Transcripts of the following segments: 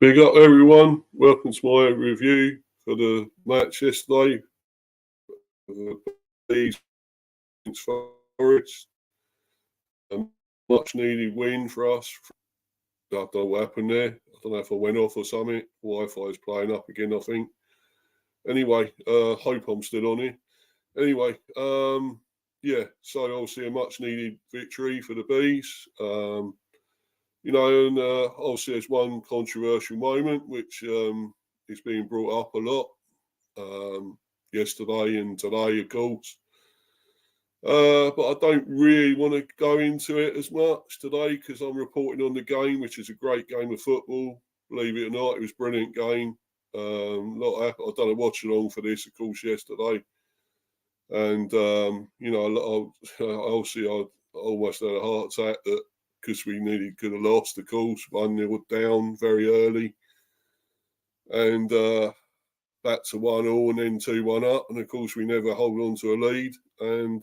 Big up everyone, welcome to my review for the match yesterday. Against Forest. A much needed win for us. I don't know what happened there. I don't know if I went off or something. Wi-Fi is playing up again, I think. Anyway, hope I'm still on here. Anyway, yeah, so obviously a much needed victory for the Bees. And obviously there's one controversial moment which is being brought up a lot yesterday and today, of course. But I don't really want to go into it as much today because I'm reporting on the game, which is a great game of football. Believe it or not, it was a brilliant game. I've done a watch along for this, of course, yesterday. And, obviously I almost had a heart attack because we nearly could have lost, of course, 1-0 down very early. And back to 1-1 and then 2-1 up. And, of course, we never hold on to a lead. And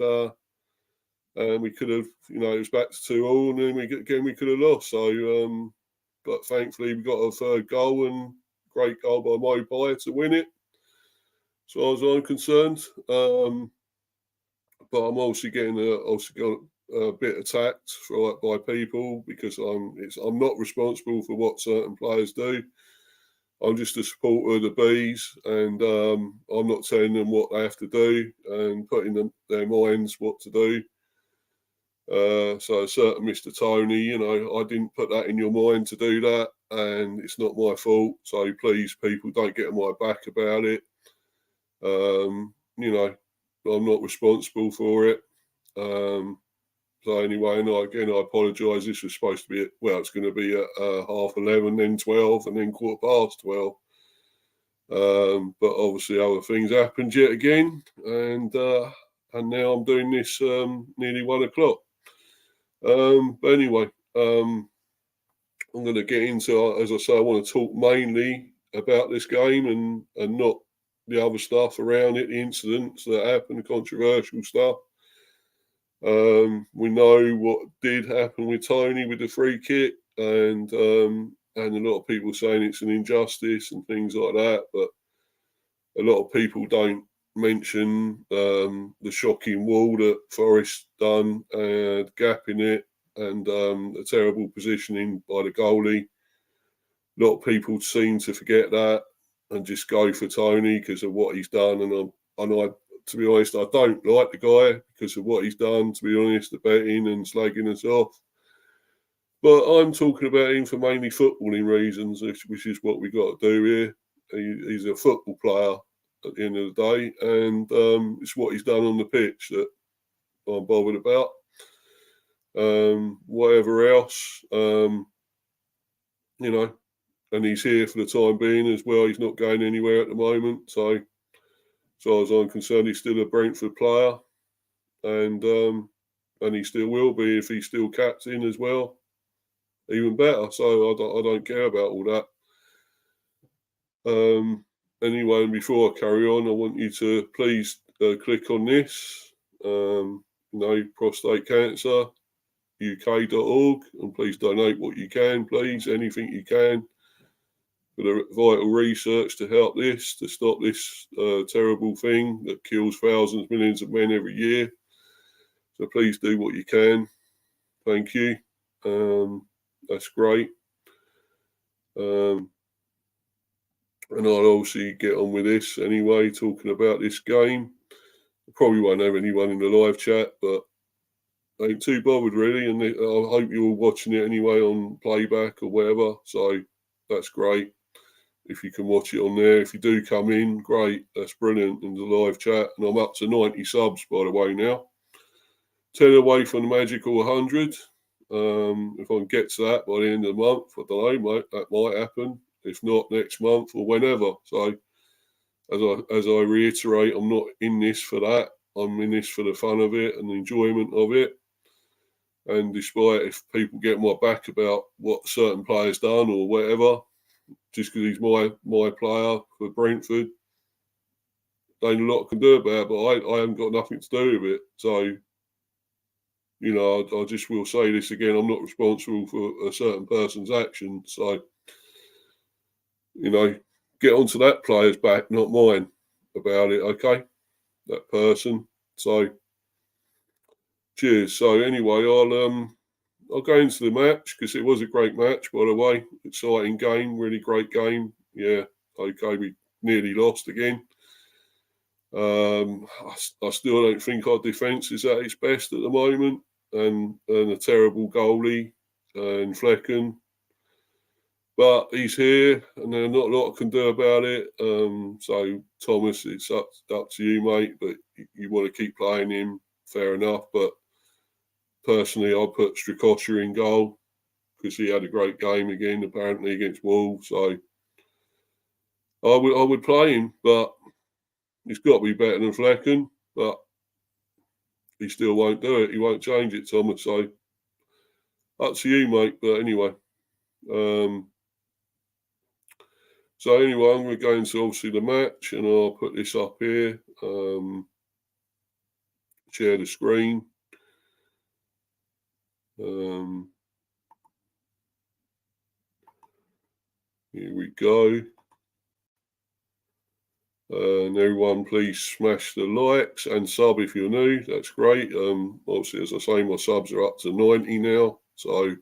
we could have, it was back to 2-2 and then we could have lost. So, but thankfully we got a third goal and great goal by Maupay to win it. So as I'm concerned. But I'm also getting a bit attacked by people because I'm not responsible for what certain players do. I'm just a supporter of the Bees, and I'm not telling them what they have to do and putting their minds what to do. So certain Mr. Toney, I didn't put that in your mind to do that, and it's not my fault. So please, people, don't get on my back about it. I'm not responsible for it. So anyway, and again, I apologise. This was supposed to be it's going to be at 11:30, then 12, and then 12:15. But obviously other things happened yet again, and now I'm doing this nearly 1 o'clock. But anyway, I'm going to get into, as I say, I want to talk mainly about this game and not the other stuff around it, the incidents that happened, the controversial stuff. We know what did happen with Toney with the free kick, and a lot of people saying it's an injustice and things like that. But a lot of people don't mention the shocking wall that Forest done, gap in it, and the terrible positioning by the goalie. A lot of people seem to forget that and just go for Toney because of what he's done. And I, to be honest, I don't like the guy because of what he's done, to be honest, the betting and slagging us off. But I'm talking about him for mainly footballing reasons, which is what we got to do here. He's a football player at the end of the day, and it's what he's done on the pitch that I'm bothered about. Whatever else, and he's here for the time being as well. He's not going anywhere at the moment. So as far as I'm concerned, he's still a Brentford player, and he still will be if he's still captain as well. Even better. So I don't care about all that. Anyway, and before I carry on, I want you to please click on this. Prostate cancer. UK.org, and please donate what you can, please, anything you can, for the vital research to help this, to stop this terrible thing that kills thousands, millions of men every year. So please do what you can. Thank you. That's great. And I'll also get on with this anyway, talking about this game. I probably won't have anyone in the live chat, but I ain't too bothered really, and I hope you're all watching it anyway on playback or whatever, so that's great. If you can watch it on there, if you do come in, great, that's brilliant in the live chat. And I'm up to 90 subs, by the way, now. 10 away from the magical 100. If I can get to that by the end of the month, I don't know, mate, that might happen. If not, next month or whenever. So, as I reiterate, I'm not in this for that. I'm in this for the fun of it and the enjoyment of it. And despite if people get my back about what certain players done or whatever, just because he's my player for Brentford, there ain't a lot I can do about it, but I haven't got nothing to do with it. So, I just will say this again, I'm not responsible for a certain person's actions. So, you know, get onto that player's back, not mine, about it, okay? That person. So, cheers. So anyway, I'll go into the match because it was a great match, by the way. Exciting game, really great game. Yeah, okay, we nearly lost again. I still don't think our defence is at its best at the moment, and a terrible goalie and Flekken. But he's here, and there's not a lot I can do about it. So Thomas, it's up to you, mate. But you want to keep playing him, fair enough. But personally, I put Strakosha in goal because he had a great game again, apparently against Wolves. So I would play him, but he's got to be better than Flekken. But he still won't do it. He won't change it, Thomas. So up to you, mate. But anyway, so anyway, I'm going to go into obviously the match, and I'll put this up here. Share the screen. Here we go. And everyone, please smash the likes and sub if you're new. That's great. Obviously, as I say, my subs are up to 90 now. So,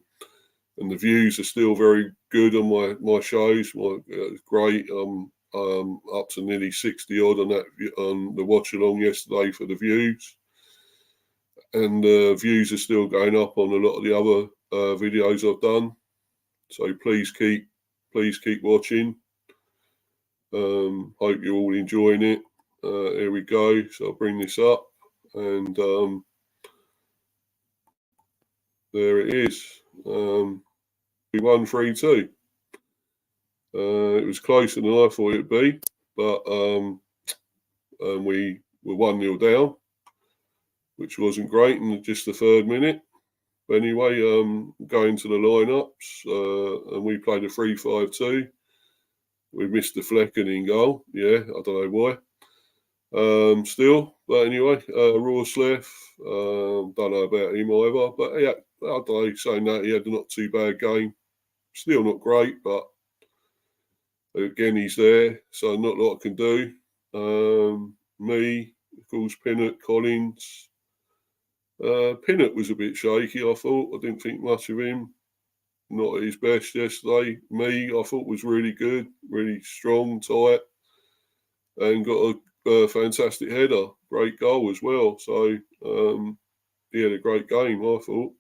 and the views are still very good on my shows. Great. Up to nearly 60 odd on that on the watch along yesterday for the views. And views are still going up on a lot of the other videos I've done. So please keep watching. Hope you're all enjoying it. Here we go. So I'll bring this up, and there it is. We won 3-2. It was closer than I thought it'd be, but we were 1-0 down, which wasn't great in just the third minute. But anyway, going to the lineups, and we played a 3-5-2. We missed the Flekken in goal. Yeah, I don't know why. Still, but anyway, Rorsleff, don't know about him either. But yeah, I don't know, saying that he had a not too bad game. Still not great, but again, he's there, so not a lot I can do. Me, of course, Pinnett, Collins. Pinnett was a bit shaky, I thought. I didn't think much of him. Not at his best yesterday. Me, I thought was really good, really strong, tight, and got a fantastic header. Great goal as well. So he had a great game, I thought.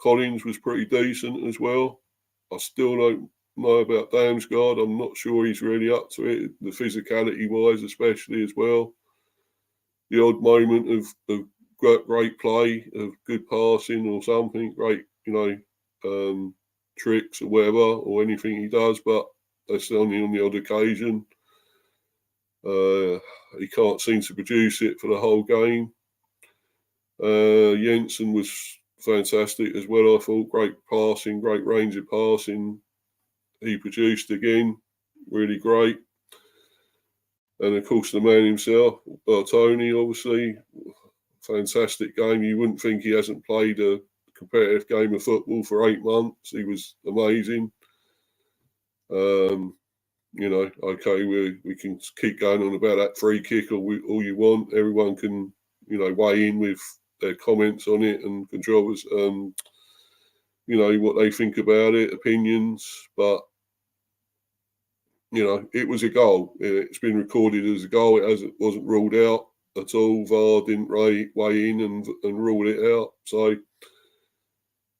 Collins was pretty decent as well. I still don't know about Damsgaard. I'm not sure he's really up to it, the physicality-wise especially as well. The odd moment of great play, of good passing or something, great, tricks or whatever, or anything he does, but that's only on the odd occasion. He can't seem to produce it for the whole game. Jensen was fantastic as well, I thought. Great passing, great range of passing. He produced again, really great. And of course, the man himself, Toney, obviously, fantastic game. You wouldn't think he hasn't played a competitive game of football for 8 months. He was amazing. Okay, we can keep going on about that free kick all you want. Everyone can, weigh in with their comments on it and control us, what they think about it, opinions. But, it was a goal. It's been recorded as a goal. It wasn't ruled out at all. VAR didn't weigh in and rule it out. So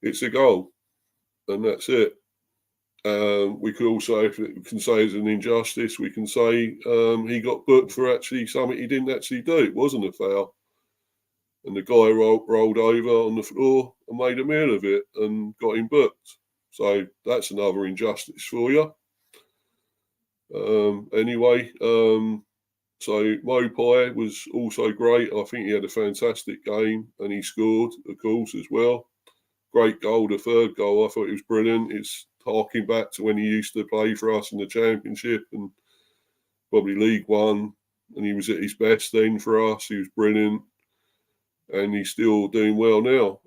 it's a goal, and that's it. We could also, if we can say it's an injustice, we can say he got booked for actually something he didn't actually do. It wasn't a foul. And the guy rolled over on the floor and made a meal of it and got him booked. So that's another injustice for you. Anyway, so Maupay was also great. I think he had a fantastic game and he scored, of course, as well. Great goal, the third goal. I thought it was brilliant. It's harking back to when he used to play for us in the Championship and probably League One. And he was at his best then for us. He was brilliant. And he's still doing well now.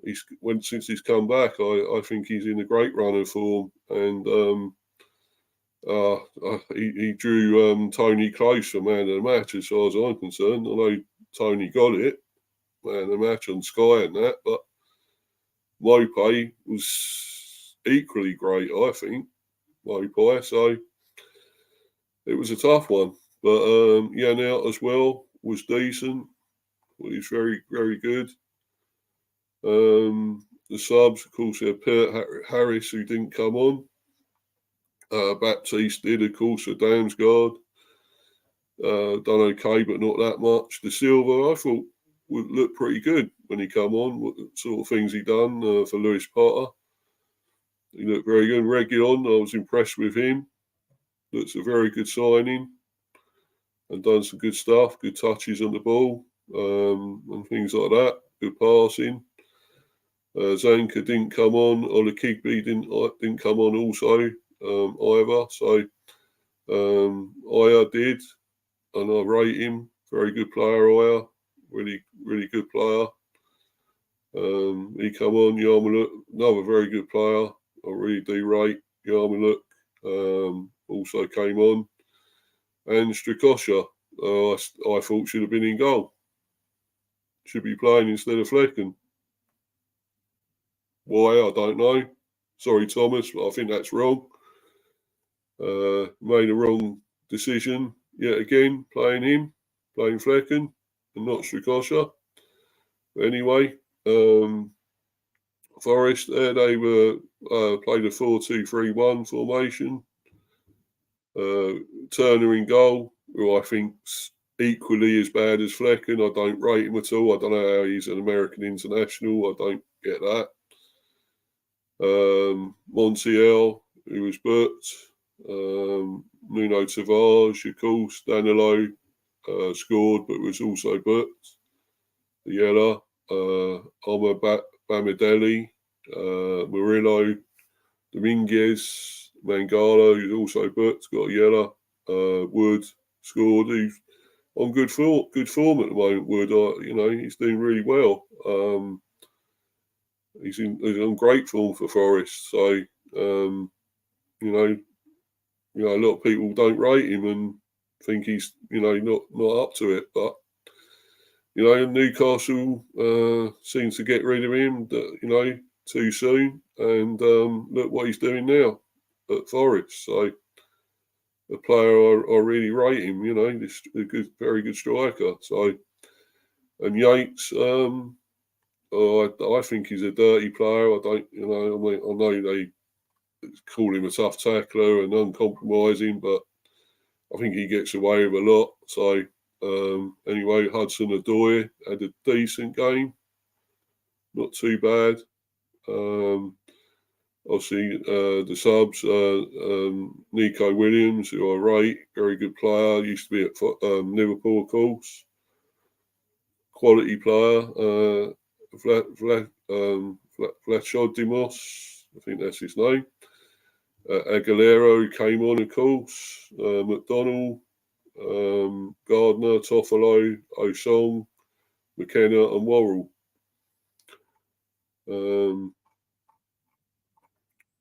Since he's come back, I think he's in a great run of form. And He drew Toney close for man of the match, as far as I'm concerned. I know Toney got it, man of the match on Sky and that, but Maupay was equally great, I think. Maupay, so it was a tough one. But Yannick as well was decent. He's very, very good. The subs, of course, they had Pert Harris, who didn't come on. Baptiste did, of course, for Damsgaard. Done okay, but not that much. The Silver, I thought, would look pretty good when he come on. What sort of things he done for Lewis Potter. He looked very good. Region, I was impressed with him. Looks a very good signing. And done some good stuff, good touches on the ball, and things like that. Good passing. Zanka didn't come on. Ola Kigby didn't come on also either. So Aya did, and I rate him. Very good player, Aya. Really, really good player. He come on. Yarmaluk, another very good player. I really do rate Yarmaluk. Also came on. And Strakosha, I thought should have been in goal. Should be playing instead of Flekken. Why, I don't know. Sorry, Thomas, but I think that's wrong. Made a wrong decision yet again, playing Flekken, and not Strakosha. But anyway, Forest there, they were played a 4-2-3-1 formation. Turner in goal, who I think's equally as bad as Flekken. I don't rate him at all. I don't know how he's an American international. I don't get that. Montiel, who was booked. Nuno Tavares, of course. Danilo scored, but was also booked. The yellow. Omar Bamadelli, Murillo, Dominguez, Mangala, who's also booked, got a yellow. Wood scored. He's on good form at the moment. Wood, he's doing really well. He's on great form for Forest. So, a lot of people don't rate him and think he's, not up to it. But, Newcastle seems to get rid of him, too soon. And look what he's doing now at Forest. So, a player I really rate him. He's a good, very good striker. So, and Yates, I think he's a dirty player. I don't, I know they call him a tough tackler and uncompromising, but I think he gets away with a lot. So, anyway, Hudson-Odoi had a decent game, not too bad. Obviously, the subs, Nico Williams, who I rate, very good player, used to be at Liverpool, of course. Quality player. Vlachodimos, I think that's his name. Aguilera, who came on, of course. McDonald, Gardner, Toffolo, Osong, McKenna, and Worrell.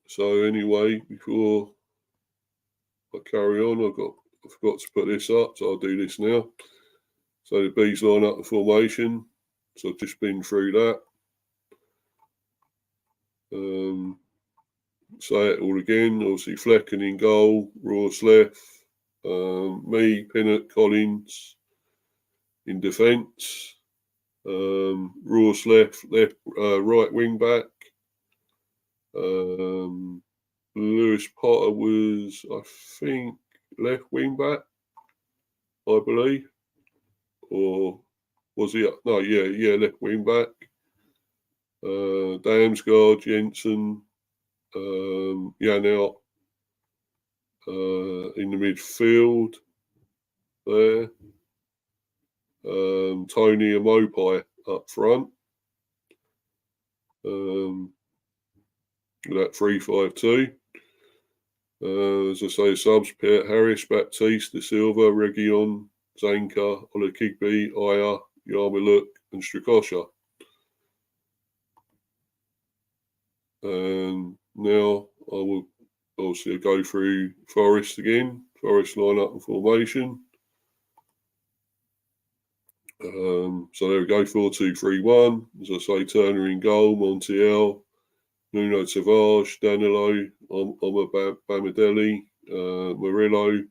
So anyway, before I carry on, I forgot to put this up, so I'll do this now. So the Bees line up the formation. So I've just been through that. Say it all again. Obviously, Flekken in goal, Rawsleff, me, Pinnock, Collins in defence. Rawsleff, left, right wing back. Lewis Potter was, I think, left wing back, I believe. Or was he? No, yeah, left wing back. Damsgaard, Jensen, Yannick in the midfield there. Toney and Maupay up front. That 3-5-2. As I say, subs: Pert Harris, Baptiste, De Silva, Region, Zanka, Ola Kigby, Aya, Yarmaluk, and Strakosha. And now I will obviously I'll go through Forest again, Forest line-up and formation. So there we go, 4-2-3-1. As I say, Turner in goal, Montiel, Nuno Tavares, Danilo, Omar Bamadelli, Murillo,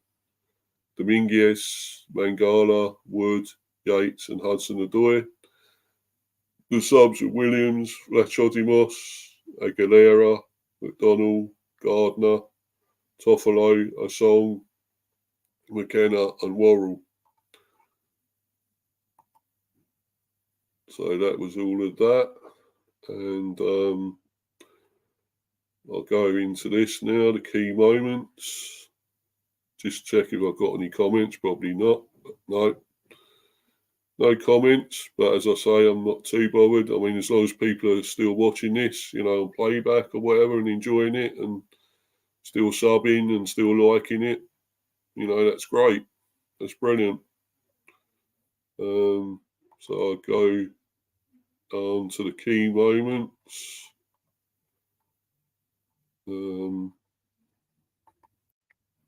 Dominguez, Mangala, Wood, Yates and Hudson-Odoi. The subs are Williams, Vlachodimos, Aguilera, McDonald, Gardner, Toffolo, Asong, McKenna and Worrell. So that was all of that. And I'll go into this now, the key moments. Just check if I've got any comments. Probably not. But no comments. But as I say, I'm not too bothered. I mean, as long as people are still watching this, you know, on playback or whatever and enjoying it and still subbing and still liking it, you know, that's great. That's brilliant. So I'll go on to the key moments.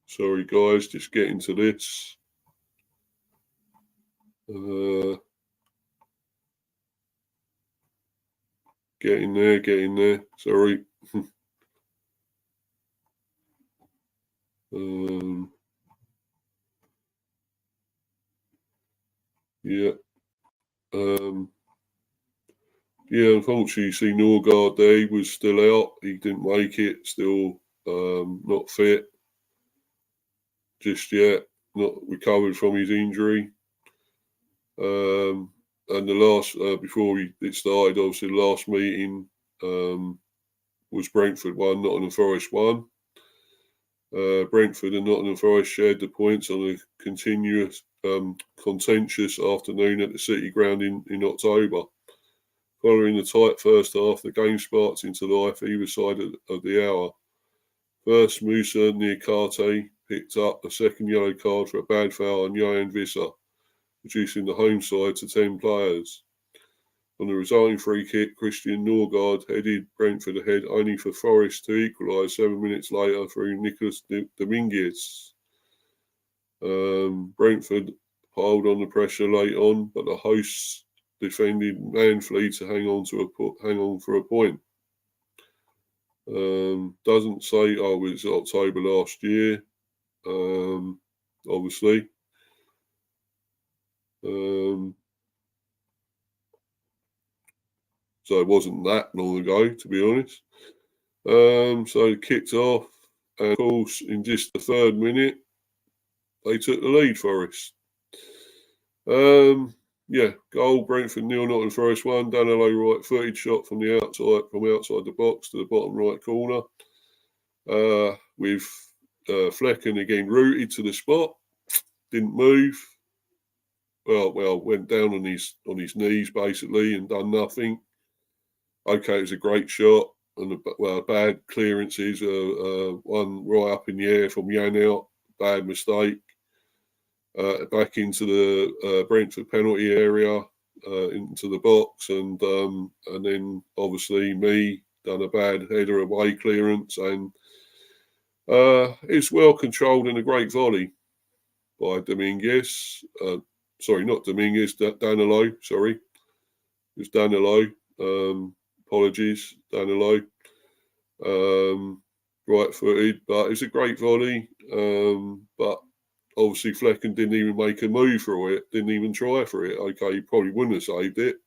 Sorry guys, just getting to this. Getting there. Sorry. Yeah. Yeah, unfortunately, you see Norgard there, he was still out. He didn't make it, still not fit just yet, not recovered from his injury. And the last, before it started, obviously the last meeting was Brentford 1, Nottingham Forest 1. Brentford and Nottingham Forest shared the points on a continuous, contentious afternoon at the City Ground in October. Following the tight first half, the game sparked into life either side of the hour. First, Musa Niakate picked up a second yellow card for a bad foul on Johan Visser, reducing the home side to 10 players. On the resulting free kick, Christian Norgard headed Brentford ahead, only for Forest to equalise 7 minutes later through Nicolas Dominguez. Brentford piled on the pressure late on, but the hosts defended manfully to hang on for a point. Doesn't say, it was October last year, obviously. So it wasn't that long ago, to be honest. So it kicked off, and of course, in just the third minute, they took the lead, Forest. Yeah, goal, Brentford 0, Nottingham Forest 1. Danilo right-footed shot from outside the box to the bottom right corner. With Flekken again rooted to the spot, didn't move. Well, went down on his knees basically and done nothing. Okay, it was a great shot and bad clearances. One right up in the air from Jan out, bad mistake. Back into the Brentford penalty area, into the box, and then obviously Mee done a bad header away clearance, and it's well controlled and a great volley by Dominguez. Sorry, not Dominguez, Danilo. Sorry, it's Danilo. Apologies, Danilo. Right-footed, but it's a great volley. But obviously, Flekken didn't even make a move for it, didn't even try for it. Okay, he probably wouldn't have saved it.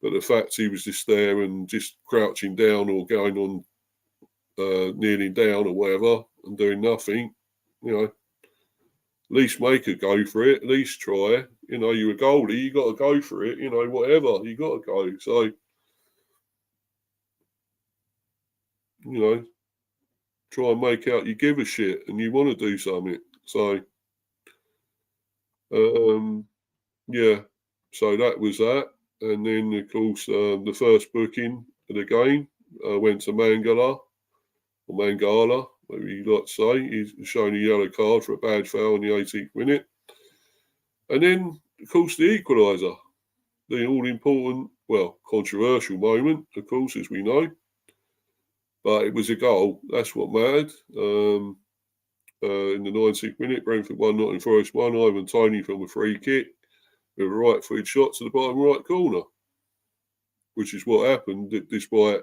But the fact he was just there and just crouching down or going on, kneeling down or whatever and doing nothing, you know, at least make a go for it, at least try. You know, you're a goalie, you got to go for it, you know, whatever, you got to go. So, you know, try and make out you give a shit and you want to do something. So, yeah, so that was that. And then, of course, the first booking of the game went to Mangala, or Mangala, whatever you'd like to say. He's shown a yellow card for a bad foul in the 18th minute. And then, of course, the equaliser, the all-important, well, controversial moment, of course, as we know. But it was a goal. That's what mattered. In the 19th minute, Brentford 1, Nottingham Forest 1. Ivan Toney from a free kick with a right-footed shot to the bottom right corner, which is what happened, despite,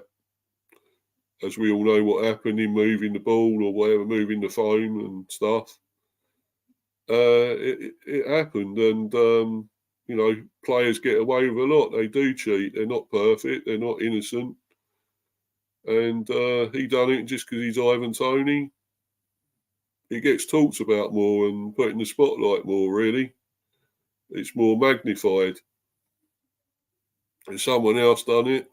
as we all know what happened, in moving the ball or whatever, moving the foam and stuff. It happened, and you know, players get away with a lot. They do cheat. They're not perfect. They're not innocent. And he done it just because he's Ivan Toney. It gets talked about more and put in the spotlight more, really. It's more magnified. If someone else done it,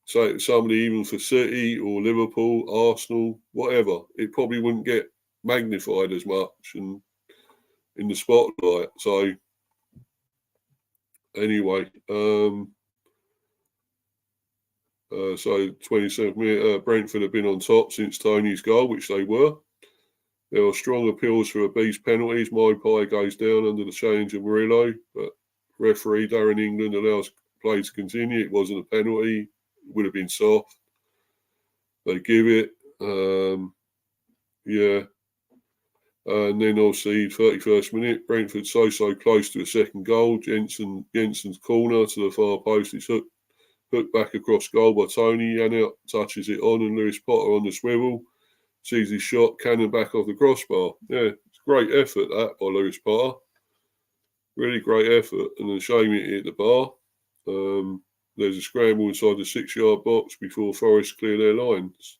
say somebody even for City or Liverpool, Arsenal, whatever, it probably wouldn't get magnified as much and in the spotlight. So anyway, so 27th minute, Brentford have been on top since Toney's goal, which they were. There are strong appeals for a beast penalties. Maupay goes down under the change of Murillo, but referee Darren England allows play to continue. It wasn't a penalty. It would have been soft. They give it. Yeah. And then obviously 31st minute, Brentford so close to a second goal. Jensen's corner to the far post. It's hooked back across goal by Toney. Yannick touches it on, and Lewis Potter on the swivel sees his shot, cannon back off the crossbar. Yeah, it's great effort that by Lewis Potter. Really great effort, and a shame it hit the bar. There's a scramble inside the 6-yard box before Forest clear their lines.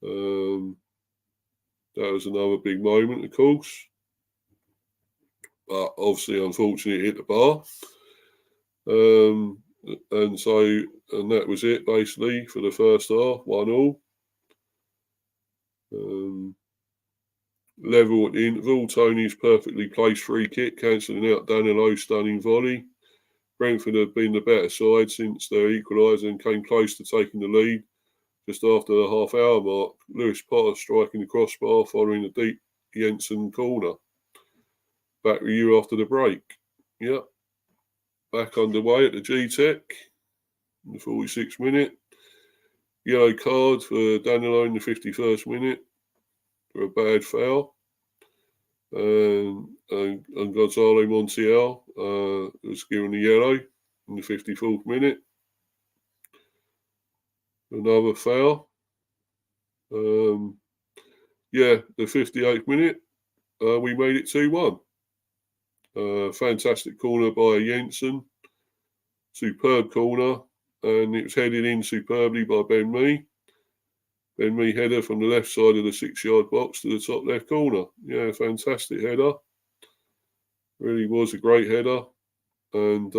That was another big moment, of course. But obviously, unfortunately, it hit the bar. And that was it, basically, for the first half, 1-1. Level at the interval. Toney's perfectly placed free kick, cancelling out Danilo's stunning volley. Brentford have been the better side since their equaliser and came close to taking the lead just after the half-hour mark. Lewis Potter striking the crossbar following a deep Jensen corner. Back with you after the break. Yep. Back underway at the Gtech in the 46th minute. Yellow card for Danilo in the 51st minute for a bad foul. And Gonzalo Montiel was given the yellow in the 54th minute. Another foul. The 58th minute, we made it 2-1. Fantastic corner by Jensen. Superb corner. And it was headed in superbly by Ben Mee. Ben Mee header from the left side of the 6-yard box to the top left corner. Yeah, fantastic header. Really was a great header. And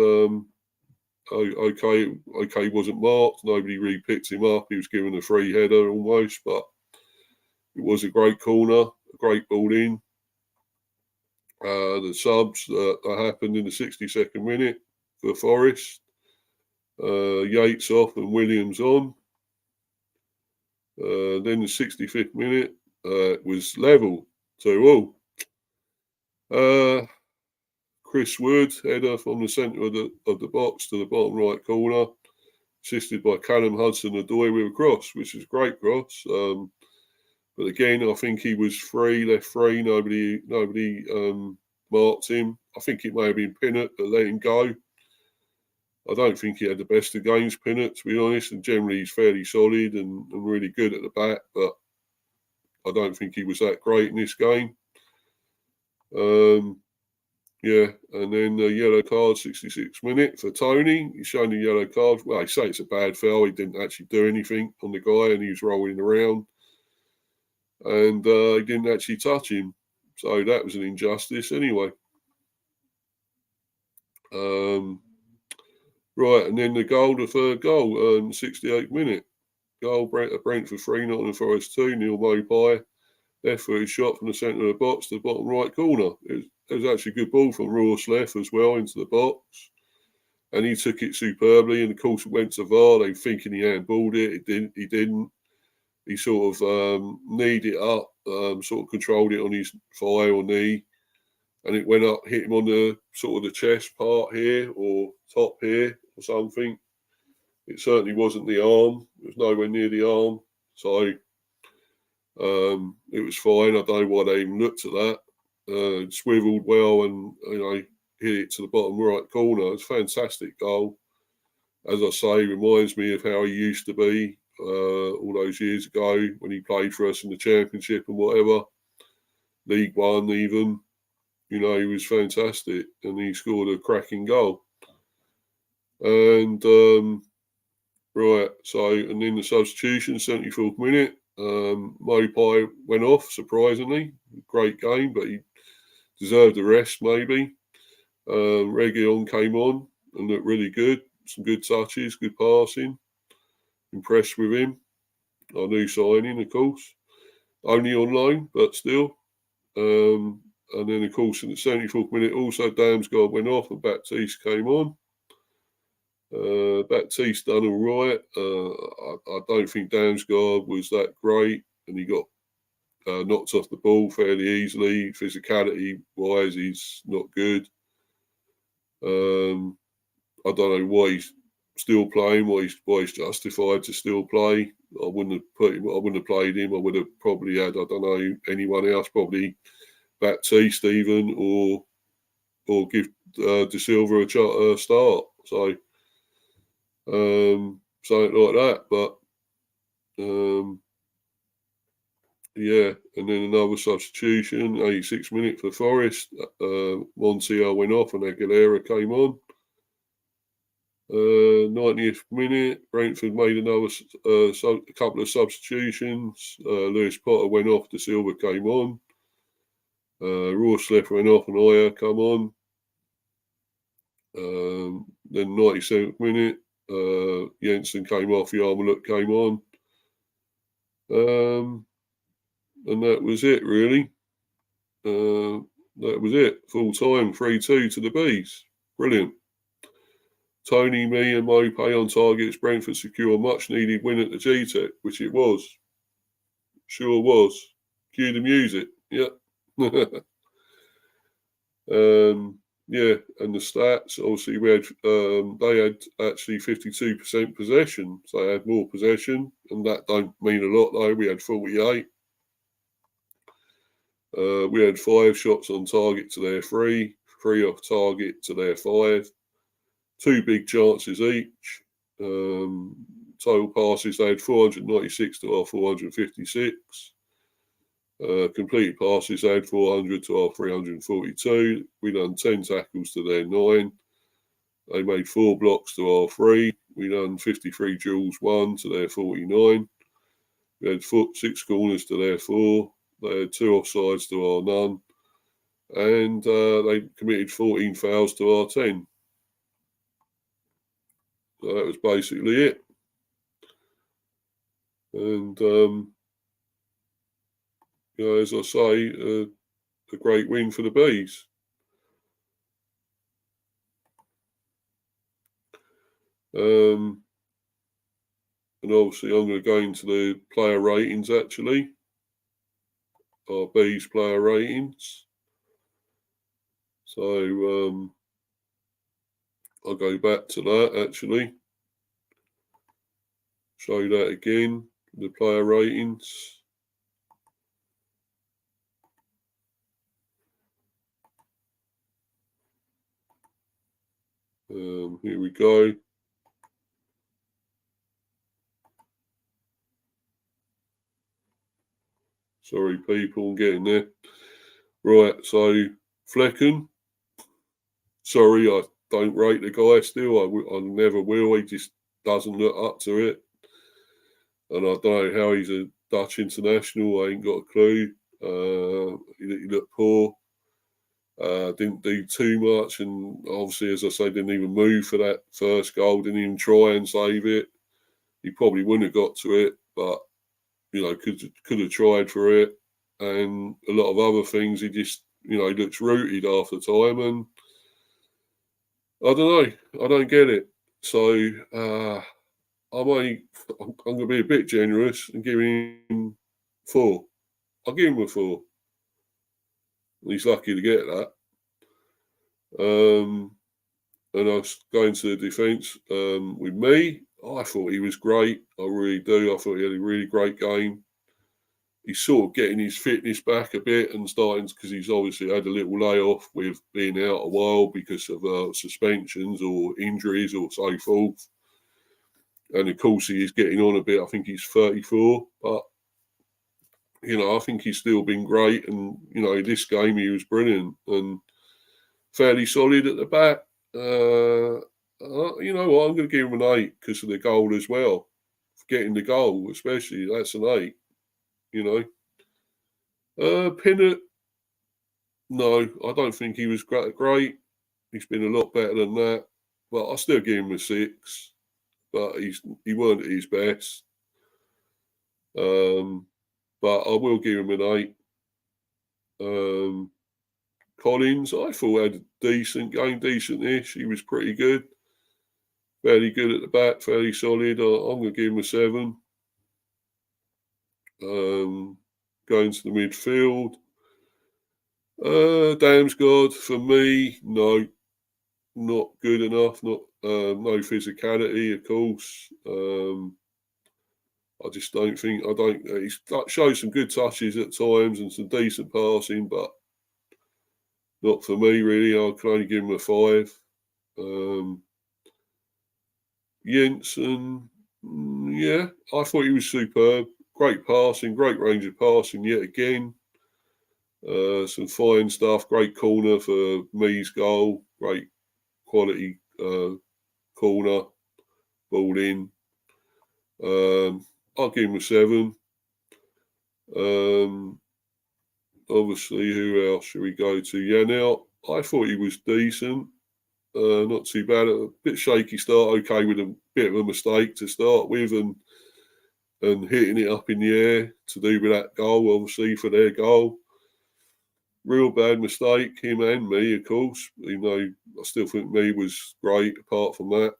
okay, wasn't marked. Nobody really picked him up. He was given a free header almost, but it was a great corner, a great ball in. The subs that happened in the 62nd minute for Forest. Yates off and Williams on. Then the 65th minute was level 2-2. Chris Wood, header from the centre of the box to the bottom right corner, assisted by Callum Hudson-Odoi with a cross, which is a great cross. But again, I think he was left free. Nobody marked him. I think it may have been Pinnock that let him go. I don't think he had the best of games, Pinnock, to be honest, and generally he's fairly solid and really good at the back, but I don't think he was that great in this game. And then the yellow card, 66th minute for Toney. He's shown the yellow card. Well, I say it's a bad foul. He didn't actually do anything on the guy and he was rolling around. And he didn't actually touch him. So that was an injustice anyway. Right, and then the third goal, 68th minute. Goal, Brentford 3, Nottingham Forest 2, Mee and Maupay. Left-footed shot from the centre of the box to the bottom right corner. It was actually a good ball from Rorsleff as well into the box. And he took it superbly, and of course it went to VAR. They were thinking he handballed it. He didn't. He sort of kneed it up, sort of controlled it on his thigh or knee. And it went up, hit him on the sort of the chest part here or top here or something. It certainly wasn't the arm. It was nowhere near the arm. So it was fine. I don't know why they even looked at that. It swiveled well and, hit it to the bottom right corner. It was a fantastic goal. As I say, reminds me of how he used to be all those years ago when he played for us in the Championship and whatever. League One even. He was fantastic and he scored a cracking goal. And, right, so, and then the substitution, 74th minute, Maupay went off, surprisingly. Great game, but he deserved a rest, maybe. Reguilon came on and looked really good. Some good touches, good passing. Impressed with him. Our new signing, of course. Only on loan, but still. And then, of course, in the 74th minute, also Damsgaard went off and Baptiste came on. Baptiste done all right. I don't think Damsgaard was that great, and he got knocked off the ball fairly easily. Physicality-wise, he's not good. I don't know why he's still playing, why he's justified to still play. I wouldn't have played him. I would have probably had, I don't know, anyone else, probably Baptiste even, or give De Silva a start. So something like that. But yeah, and then another substitution, 86 minute for Forest. Montiel went off and Aguilera came on. 90th minute, Brentford made another a couple of substitutions. Lewis Potter went off, De Silva came on. Rawslef went off and Aya come on. Then 97th minute, Jensen came off, Yarmuluk came on. And that was it, really. That was it. Full time, 3-2 to the Bees. Brilliant. Toney, Mee and Maupay on targets. Brentford secure a much-needed win at the Gtech, which it was. Sure was. Cue the music. Yep. Yeah, and the stats, obviously, they had actually 52% possession, so they had more possession, and that don't mean a lot, though. We had 48. We had 5 shots on target to their 3, 3 off target to their 5, 2 big chances each. Total passes, they had 496 to our 456. Completed passes, they had 400 to our 342. We done 10 tackles to their 9. They made 4 blocks to our 3. We done 53 duels, 1 to their 49. We had 6 corners to their 4. They had 2 offsides to our none. And they committed 14 fouls to our 10. So that was basically it. And, as I say, a great win for the Bees. And obviously I'm going to go into the player ratings, actually. Our Bees player ratings. So I'll go back to that, actually. Show that again, the player ratings. Here we go. Sorry, people, I'm getting there. Right, so Flekken. Sorry, I don't rate the guy still. I never will. He just doesn't look up to it. And I don't know how he's a Dutch international. I ain't got a clue. He looked poor. Didn't do too much. And obviously, as I say, didn't even move for that first goal. Didn't even try and save it. He probably wouldn't have got to it. But, could have tried for it. And a lot of other things, he just, he looks rooted half the time. And I don't know. I don't get it. So I'm going to be a bit generous and give him 4. I'll give him a 4. He's lucky to get that. And I was going to the defence with me. I thought he was great. I really do. I thought he had a really great game. He's sort of getting his fitness back a bit and starting, because he's obviously had a little layoff with being out a while because of suspensions or injuries or so forth. And of course, he is getting on a bit. I think he's 34, but I think he's still been great. And this game he was brilliant and fairly solid at the back. You know what? I'm going to give him an 8 because of the goal as well. Getting the goal, especially, that's an 8. Pinnock, no, I don't think he was great. He's been a lot better than that, but I still give him a 6. But he weren't at his best. But I will give him an 8. Collins, I thought had a decent game, decent-ish. He was pretty good. Fairly good at the back, fairly solid. I'm going to give him a 7. Going to the midfield. Damsgaard, for me, no, not good enough. No physicality, of course. I just don't think. He shows some good touches at times and some decent passing, but not for me really. I can only give him a 5. Jensen, yeah, I thought he was superb. Great passing, great range of passing yet again. Some fine stuff. Great corner for Mee's goal. Great quality corner. Ball in. I'll give him a 7. Obviously, who else should we go to? Yanel. I thought he was decent. Not too bad. A bit shaky start. Okay, with a bit of a mistake to start with, and hitting it up in the air to do with that goal, obviously, for their goal. Real bad mistake, him and Mee, of course. I still think Mee was great apart from that.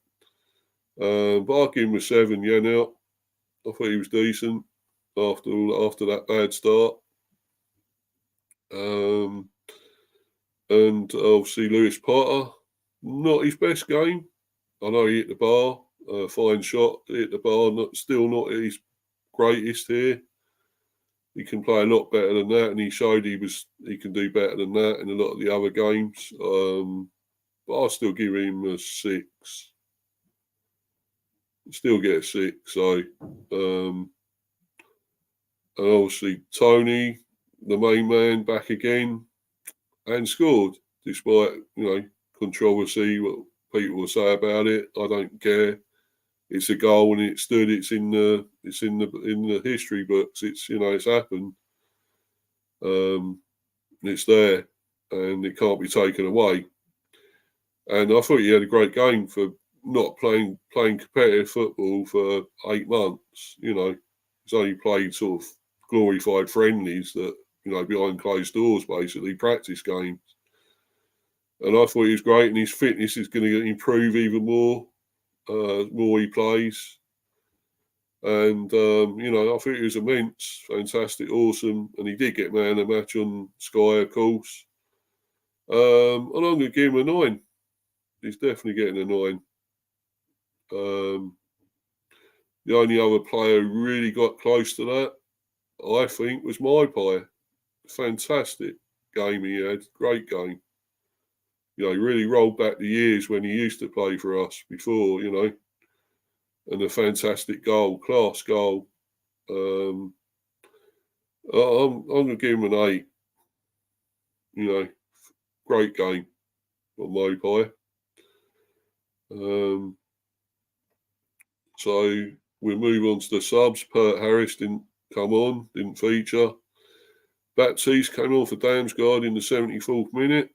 But I'll give him a 7, Yanel. I thought he was decent after that bad start. And obviously Lewis Potter, not his best game. I know he hit the bar, fine shot, hit the bar, still not his greatest here. He can play a lot better than that, and he showed he can do better than that in a lot of the other games. But I'll still give him a 6. Still get a 6. So, and obviously Toney, the main man, back again and scored, despite controversy, what people will say about it. I don't care. It's a goal and it stood. It's in the history books. It's happened. It's there, and it can't be taken away. And I thought he had a great game for not playing competitive football for 8 months. He's only played sort of glorified friendlies that behind closed doors, basically practice games. And I thought he was great, and his fitness is going to improve even more. More he plays, and I think it was immense, fantastic, awesome, and he did get man of the match on Sky, of course. And I'm going to give him a 9. He's definitely getting a 9. The only other player who really got close to that, I think, was Maupay. Fantastic game he had, great game. He really rolled back the years when he used to play for us before, and a fantastic goal, class goal. I'm going to give him an 8. Great game on Maupay. So we'll move on to the subs. Pert Harris didn't come on, didn't feature. Baptiste came on for Damsgaard in the 74th minute.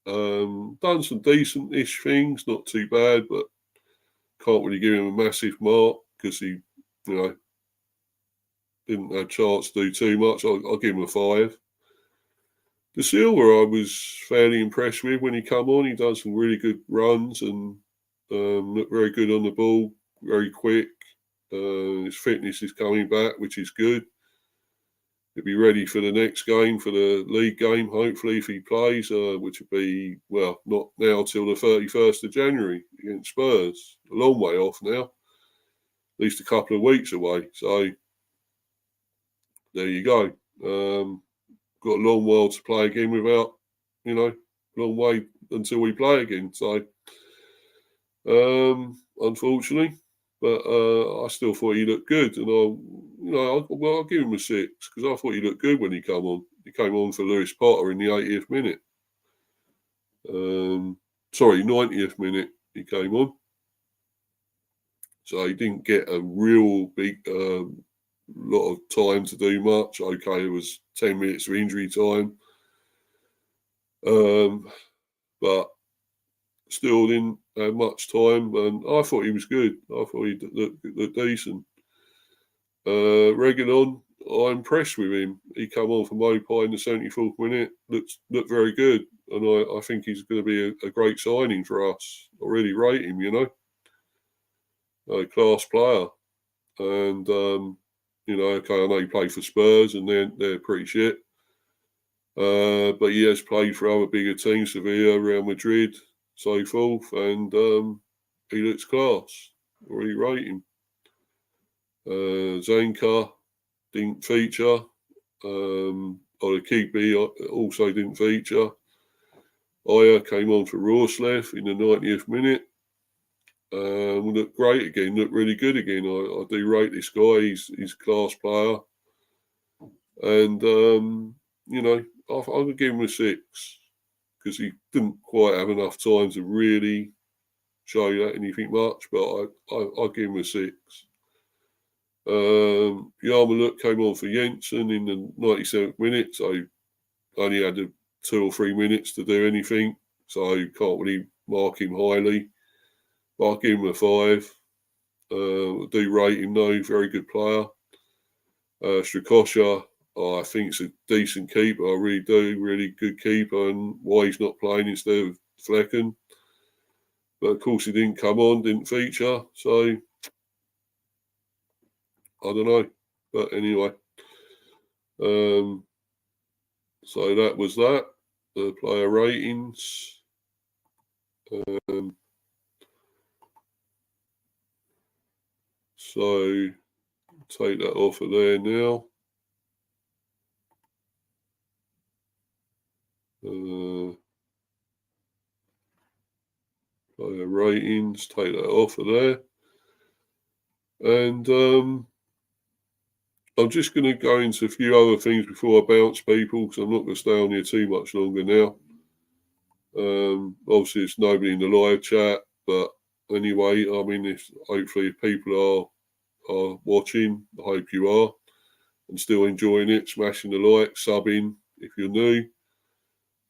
Done some decent-ish things, not too bad, but can't really give him a massive mark because he, didn't have a chance to do too much. I'll give him a 5. De Silva, I was fairly impressed with when he come on. He done some really good runs and looked very good on the ball, very quick. His fitness is coming back, which is good. he'll be ready for the next game, for the league game, hopefully, if he plays, which will be, well, not now till the 31st of January against Spurs. A long way off now, at least a couple of weeks away. So there you go. Got a long while to play again without, long way until we play again. So, unfortunately, but I still thought he looked good, and I'll give him a 6 because I thought he looked good when he came on. He came on for Lewis Potter in the 80th minute. 90th minute he came on. So he didn't get a real big lot of time to do much. Okay, it was 10 minutes of injury time. But still didn't have much time, and I thought he was good. I thought he looked decent. Reguilón, I'm impressed with him. He came on for Maupay in the 74th minute. Looked very good, and I think he's going to be a great signing for us. I really rate him, a class player. And okay, I know he played for Spurs, and they're pretty shit. But he has played for other bigger teams, Sevilla, Real Madrid, so forth, and he looks class. I really rate him. Zanka didn't feature. Olakibi also didn't feature. Aya came on for Rorslev in the 90th minute. Looked great again, looked really good again. I do rate this guy. He's a class player. And, I'm going to give him a 6 because he didn't quite have enough time to really show that anything much, but I'll give him a 6. Yarmouk came on for Jensen in the 97th minute, so only had 2 or 3 minutes to do anything, so you can't really mark him highly. But I'll give him a 5. I do rate him though, very good player. Strakosha, I think it's a decent keeper. I really do, really good keeper, and why he's not playing instead of Flekken. But of course he didn't come on, didn't feature, so I don't know. But anyway, so that was that. The player ratings. So take that off of there now. Player ratings, take that off of there. And I'm just going to go into a few other things before I bounce people, because I'm not going to stay on here too much longer now. Obviously, it's nobody in the live chat, but anyway, I mean, hopefully if people are watching, I hope you are, and still enjoying it, smashing the like, subbing if you're new.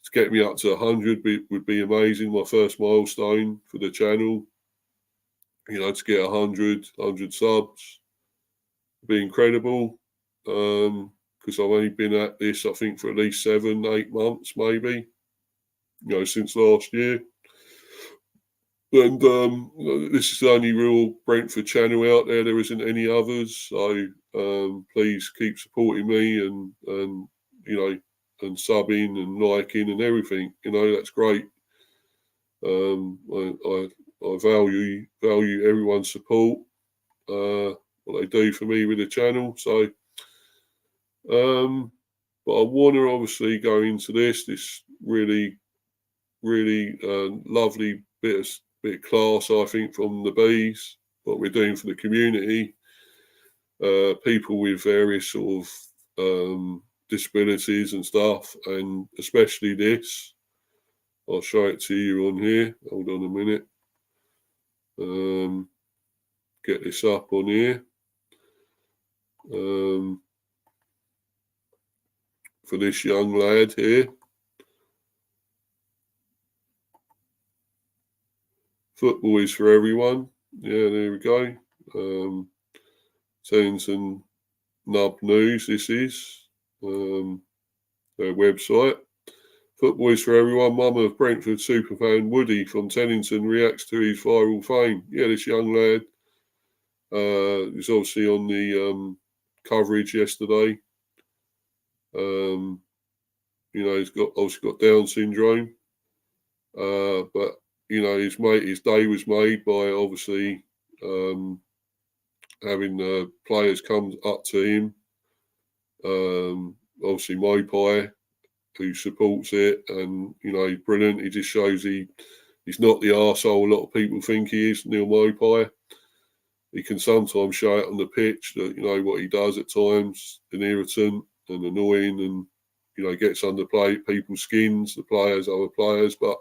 To get me up to 100 would be amazing. My first milestone for the channel. To get 100 subs would be incredible. Because I've only been at this, I think, for at least 7-8 months, maybe. Since last year. And this is the only real Brentford channel out there. There isn't any others. So please keep supporting me and and subbing and liking and everything. That's great. I value everyone's support, what they do for me with the channel. So, but I want to obviously go into this really, really lovely bit of class, I think, from the bees, what we're doing for the community, people with various sort of disabilities and stuff, and especially this. I'll show it to you on here. Hold on a minute. Get this up on here. For this young lad here. Football is for everyone. Yeah, there we go. Tennyson Nub News, this is their website. Football is for everyone. Mum of Brentford superfan Woody from Tennington reacts to his viral fame. Yeah, this young lad is obviously on the coverage yesterday. He's obviously got Down syndrome. But his day was made by obviously having players come up to him. Obviously Maupay, who supports it, and he's brilliant. He just shows he's not the arsehole a lot of people think he is, Neil Maupay. He can sometimes show it on the pitch that what he does at times an irritant and annoying, and gets under people's skins, the players, other players, but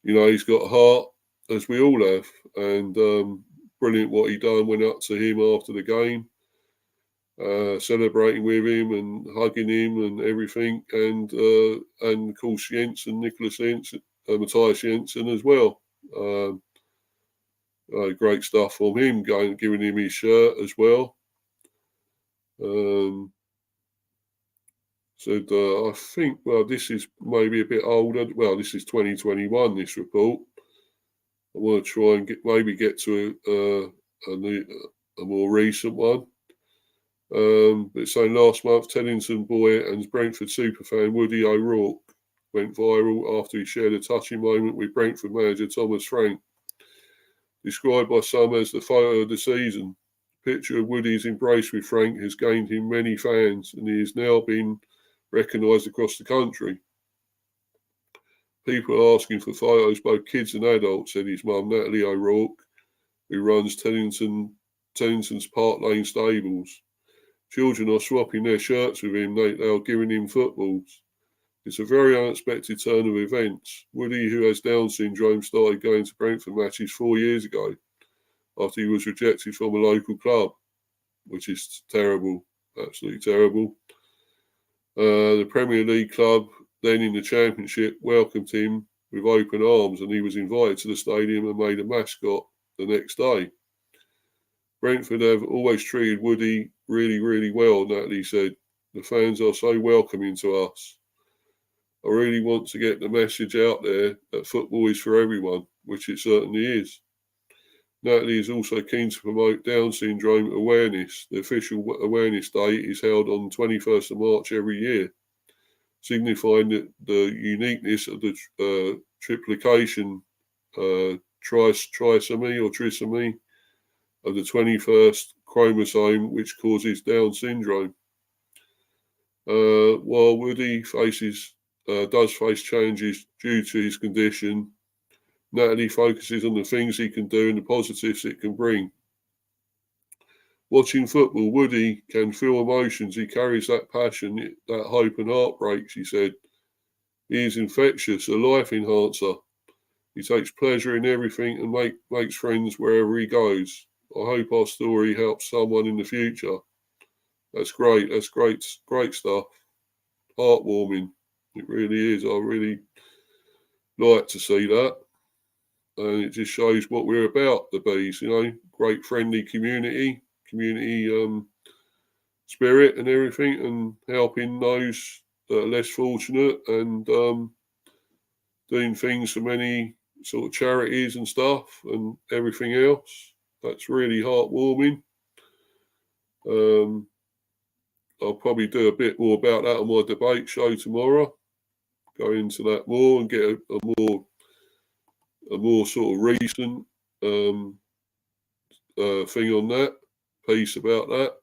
he's got a heart, as we all have, and brilliant what he done. Went up to him after the game, celebrating with him and hugging him and everything, and of course Matthias Jensen as well. Great stuff from him, giving him his shirt as well. Said, I think, this is maybe a bit older. Well, this is 2021, this report. I want to try and get to a more recent one. But it's saying last month, Teddington boy and Brentford superfan Woody O'Rourke went viral after he shared a touching moment with Brentford manager Thomas Frank. Described by some as the photo of the season, the picture of Woody's embrace with Frank has gained him many fans, and he has now been recognised across the country. People are asking for photos, both kids and adults, said his mum, Natalie O'Rourke, who runs Teddington's Park Lane stables. Children are swapping their shirts with him. They are giving him footballs. It's a very unexpected turn of events. Woody, who has Down syndrome, started going to Brentford matches 4 years ago after he was rejected from a local club, which is terrible, absolutely terrible. The Premier League club, then in the Championship, welcomed him with open arms, and he was invited to the stadium and made a mascot the next day. Brentford have always treated Woody really, really well, Natalie said. The fans are so welcoming to us. I really want to get the message out there that football is for everyone, which it certainly is. Natalie is also keen to promote Down syndrome awareness. The official awareness day is held on 21st of March every year, signifying the uniqueness of the triplication, trisomy of the 21st chromosome, which causes Down syndrome. While Woody does face challenges due to his condition, Natalie focuses on the things he can do and the positives it can bring. Watching football, Woody can feel emotions. He carries that passion, that hope and heartbreak, she said. He is infectious, a life enhancer. He takes pleasure in everything and makes friends wherever he goes. I hope our story helps someone in the future. That's great. That's great stuff. Heartwarming. It really is. I really like to see that. And it just shows what we're about, the Bees, great friendly community spirit and everything, and helping those that are less fortunate, and doing things for many sort of charities and stuff and everything else. That's really heartwarming. I'll probably do a bit more about that on my debate show tomorrow. Go into that more and get a more sort of recent thing on that, piece about that.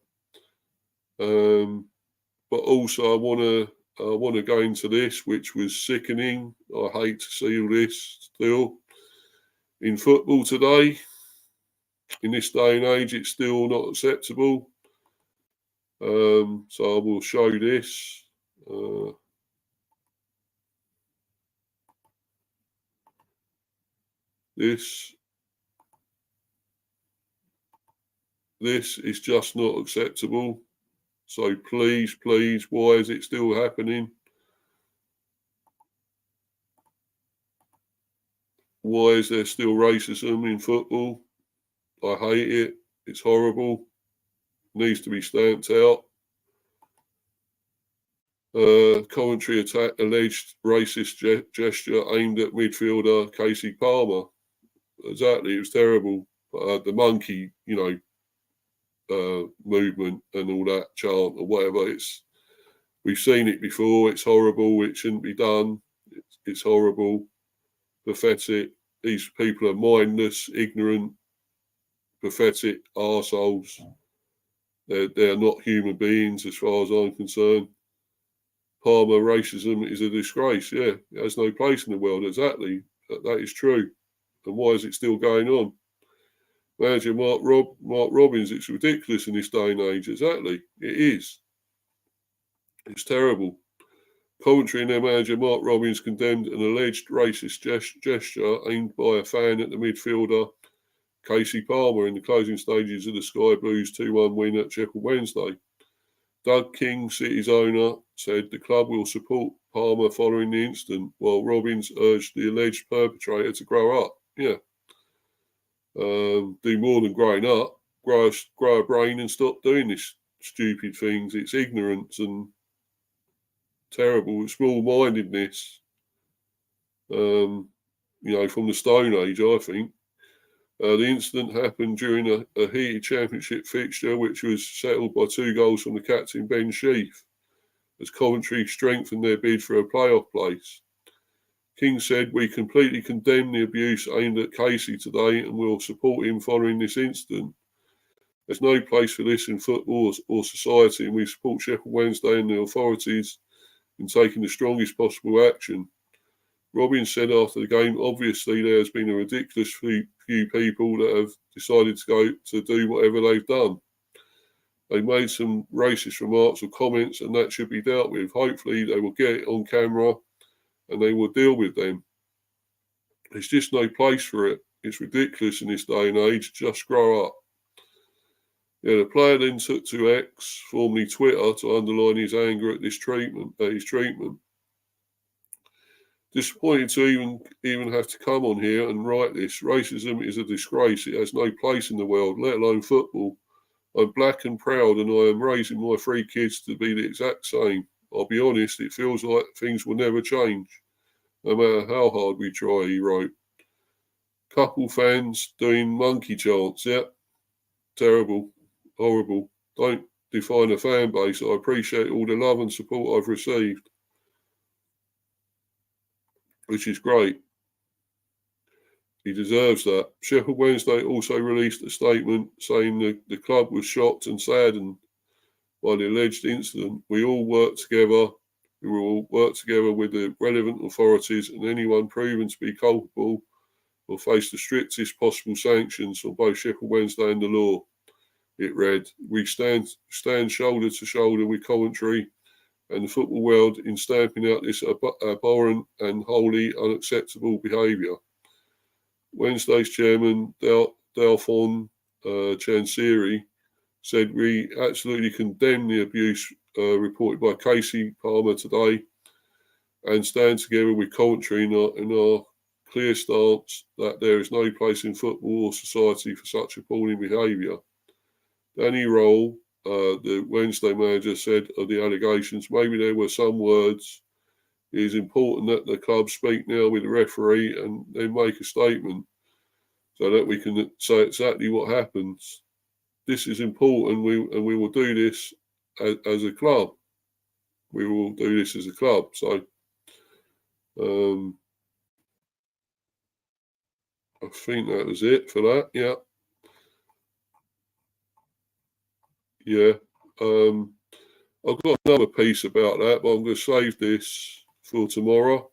But also I want to go into this, which was sickening. I hate to see all this still in football today. In this day and age, it's still not acceptable. So I will show this. This is just not acceptable. So please, why is it still happening? Why is there still racism in football? I hate it. It's horrible. Needs to be stamped out. Commentary attack alleged racist gesture aimed at midfielder Casey Palmer. Exactly, it was terrible. The monkey, movement and all that chant or whatever. We've seen it before. It's horrible. It shouldn't be done. It's horrible, pathetic. These people are mindless, ignorant, pathetic arseholes. They're not human beings as far as I'm concerned. Palmer racism is a disgrace. Yeah, it has no place in the world. Exactly. That is true. And why is it still going on? Manager Mark Robins, it's ridiculous in this day and age. Exactly. It is. It's terrible. Coventry and their manager Mark Robins condemned an alleged racist gesture aimed by a fan at the midfielder Casey Palmer in the closing stages of the Sky Blues 2-1 win at Sheffield Wednesday. Doug King, City's owner, said the club will support Palmer following the incident, while Robins urged the alleged perpetrator to grow up. Yeah. Do more than growing up. Grow a brain and stop doing this stupid things. It's ignorance and terrible, small-mindedness. From the Stone Age, I think. The incident happened during a heated championship fixture, which was settled by 2 goals from the captain, Ben Sheaf, as Coventry strengthened their bid for a playoff place. King said, "We completely condemn the abuse aimed at Casey today and will support him following this incident. There's no place for this in football or society, and we support Sheffield Wednesday and the authorities in taking the strongest possible action." Robin said after the game, "Obviously there has been a ridiculous few people that have decided to do whatever they've done. They made some racist remarks or comments, and that should be dealt with. Hopefully they will get it on camera and they will deal with them. There's just no place for it. It's ridiculous in this day and age. Just grow up." Yeah, the player then took to X, formerly Twitter, to underline his anger at his treatment. Disappointed to even have to come on here and write this. Racism is a disgrace. It has no place in the world, let alone football. I'm black and proud, and I am raising my 3 kids to be the exact same. I'll be honest, it feels like things will never change, no matter how hard we try, he wrote. Couple fans doing monkey chants. Yeah, terrible, horrible. Don't define a fan base. I appreciate all the love and support I've received, which is great. He deserves that. Sheffield Wednesday also released a statement saying the club was shocked and saddened by the alleged incident. We will work together with the relevant authorities, and anyone proven to be culpable will face the strictest possible sanctions from both Sheffield Wednesday and the law. It read, "We stand shoulder to shoulder with Coventry and the football world in stamping out this abhorrent and wholly unacceptable behaviour." Wednesday's chairman, Dalphon Chansiri, said, "We absolutely condemn the abuse reported by Casey Palmer today and stand together with Coventry in our clear stance that there is no place in football or society for such appalling behaviour." Danny Roll, the Wednesday manager, said of the allegations, "Maybe there were some words. It is important that the club speak now with the referee and then make a statement so that we can say exactly what happens. This is important, and we will do this as a club. We will do this as a club." So I think that was it for that. Yeah. Yeah. I've got another piece about that, but I'm going to save this for tomorrow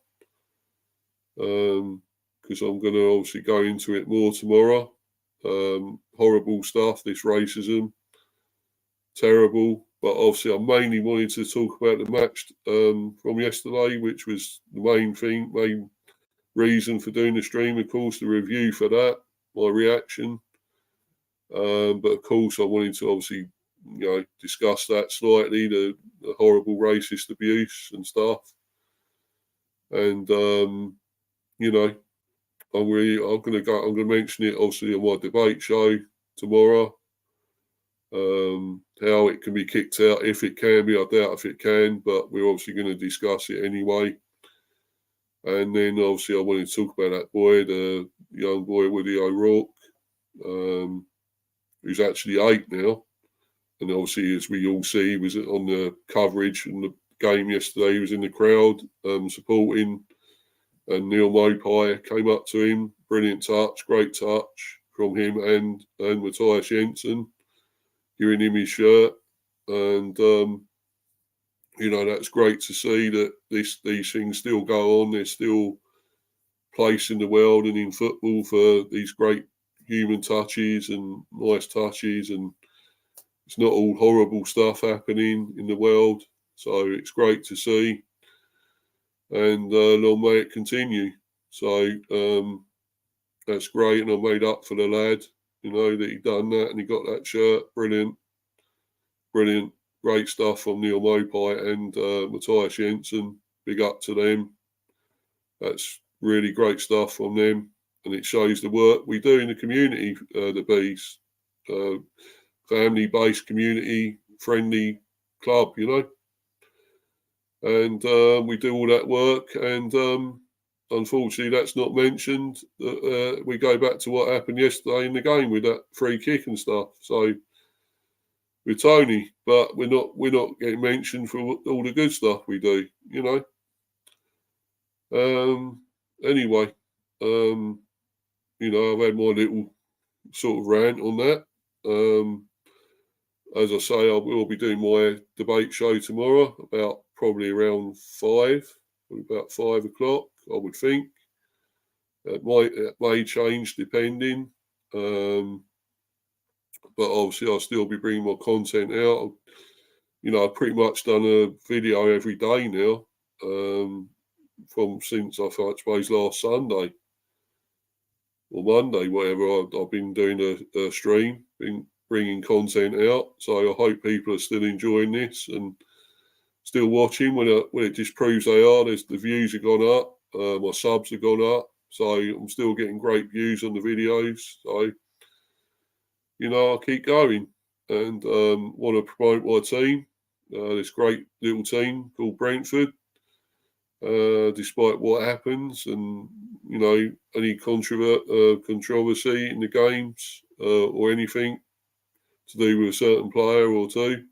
because I'm going to obviously go into it more tomorrow. Horrible stuff, this racism. Terrible. But obviously I mainly wanted to talk about the match from yesterday, which was the main reason for doing the stream, of course, the review for that, my reaction. But of course I wanted to obviously discuss that slightly, the horrible racist abuse and stuff. And I'm going to mention it obviously on my debate show tomorrow. How it can be kicked out, if it can be. I doubt if it can, but we're obviously going to discuss it anyway. And then obviously I wanted to talk about that boy, the young boy Woody O'Rourke, who's actually 8 now. And obviously, as we all see, he was on the coverage and game yesterday. He was in the crowd supporting, and Mee and Maupay came up to him. Brilliant touch, great touch from him and Matthias Jensen, giving him his shirt. And, that's great to see that these things still go on. There's still place in the world and in football for these great human touches and nice touches, and it's not all horrible stuff happening in the world. So it's great to see, and long may it continue. So that's great, and I made up for the lad, that he done that and he got that shirt. Brilliant, great stuff from Mee and Maupay and Matthias Jensen. Big up to them. That's really great stuff from them, and it shows the work we do in the community, the Bees. Family-based, community-friendly club, and we do all that work, and unfortunately that's not mentioned. We go back to what happened yesterday in the game with that free kick and stuff. So with Toney, but we're not getting mentioned for all the good stuff we do, Anyway, I've had my little sort of rant on that. As I say, I will be doing my debate show tomorrow, about probably around 5 o'clock, I would think. It may change depending, but obviously I'll still be bringing my content out. I've pretty much done a video every day now, since I suppose last Sunday or Monday, whatever. I've been doing a stream, been bringing content out. So I hope people are still enjoying this and still watching. When it just proves they are, the views have gone up, my subs have gone up. So I'm still getting great views on the videos. So, I'll keep going, and want to promote my team, this great little team called Brentford. Despite what happens, and any controversy in the games or anything to do with a certain player or two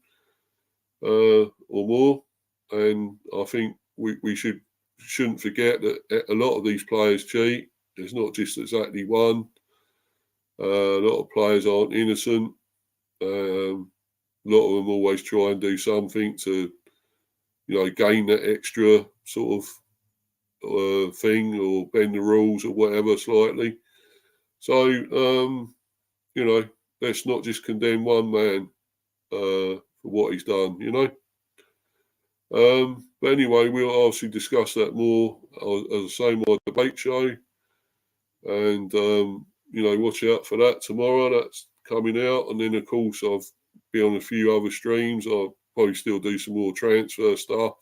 or more, and I think we shouldn't forget that a lot of these players cheat. It's not just exactly one. A lot of players aren't innocent. A lot of them always try and do something to gain that extra sort of thing, or bend the rules or whatever slightly. So, let's not just condemn one man for what he's done, But anyway, we'll obviously discuss that more, as I say, my debate show. And, watch out for that tomorrow. That's coming out. And then, of course, I'll be on a few other streams. I'll probably still do some more transfer stuff,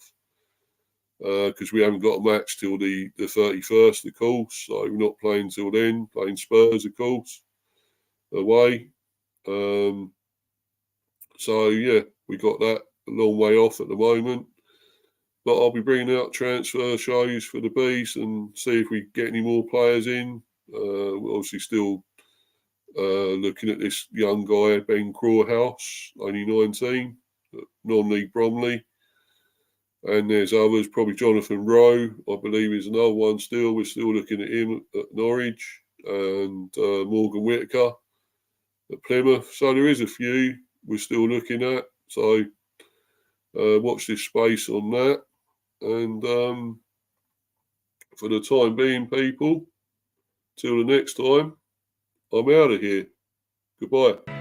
because we haven't got a match till the 31st, of course. So we're not playing till then. Playing Spurs, of course, away. So, yeah, we got that a long way off at the moment. But I'll be bringing out transfer shows for the Bees and see if we get any more players in. We're obviously still looking at this young guy, Ben Crawhouse, only 19, non-league Bromley. And there's others, probably Jonathan Rowe, I believe, is another one still. We're still looking at him at Norwich, and Morgan Whittaker at Plymouth. So there is a few we're still looking at. So watch this space on that. And for the time being, people, till the next time, I'm out of here. Goodbye.